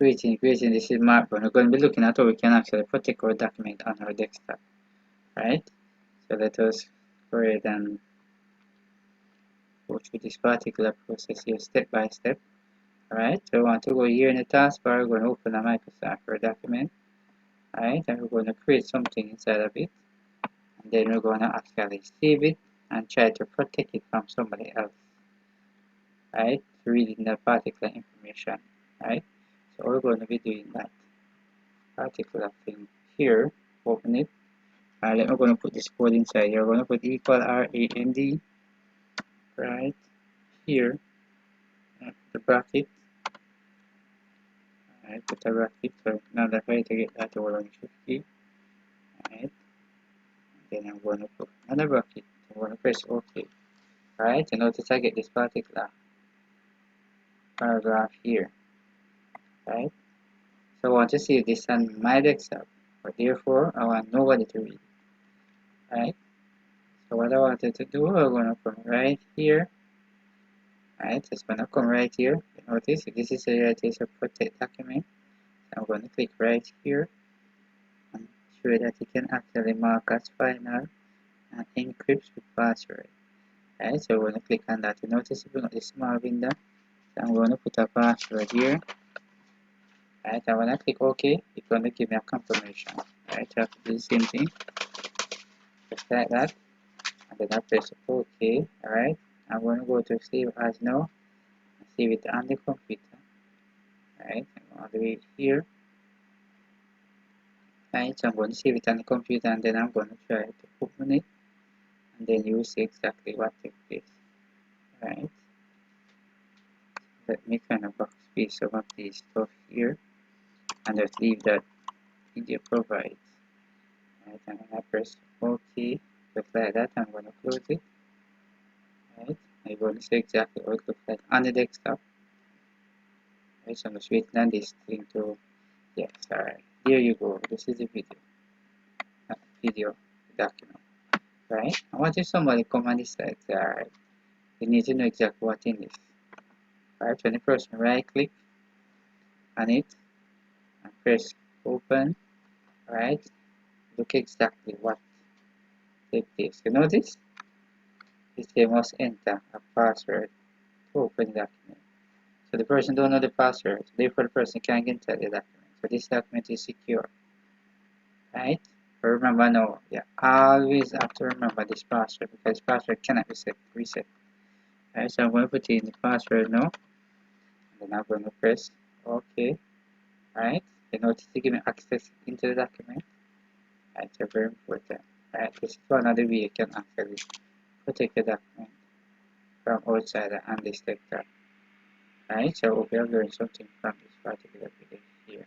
Greeting, this is Mark. We're going to be looking at how we can actually protect our document on our desktop, right? So let us go ahead and go through this particular process here step by step. Alright, so we want to go here in the taskbar. We're going to open a Microsoft Word document. Alright, and we're going to create something inside of it. And then we're going to actually save it and try to protect it from somebody else. Right, reading that particular information. Right, so we're going to be doing that particular thing here. Open it. Alright, we're going to put this code inside here. We're going to put equal RAND right here. The bracket. Alright, put a bracket. So now that way to get that over on shift key. Alright, then I'm going to put another bracket. I'm going to press OK. Alright, and notice I get this particular paragraph here. Right, so I want to save this on my desktop, but therefore I want nobody to read it. Right, so what I wanted to do, I'm going to come right here. Right, it's going to come right here. Notice this is a protect document. So I'm going to click right here and show that you can actually mark as final and encrypt with password. Right, so we're going to click on that. You notice if you got this small window, so I'm going to put a password here. Right, and when I click OK, it's going to give me a confirmation. Right, I have to do the same thing, just like that, and then I press OK. Alright, I'm going to go to save as now, and save it on the computer. Right, I'm going to do it here. Right, so I'm going to save it on the computer, and then I'm going to try to open it, and then you will see exactly what took place. Right, let me kind of backspace some of this stuff here, and just leave that video provides. Right, and then I press OK, just like that. I'm going to close it. Right, I'm going to see exactly what it looks like on the desktop. Right, so I'm just waiting on this thing to, yes, alright, there you go. This is the video document. Right, I want if somebody come on this side, say, alright, you need to know exactly what in this. Right, when the person right click on it and press open, right, look exactly what take place. You notice? They must enter a password to open the document. So the person don't know the password, therefore the person can't get into the document. So this document is secure. Right? Remember now, you always have to remember this password because password cannot be reset. Right? So I'm going to put in the password now. And then I'm going to press OK. Right? You notice to give me access into the document. Right? So very important. Right? This is one of the way you can actually protect the document from outside and this sector. Right, so we have learned something from this particular video here.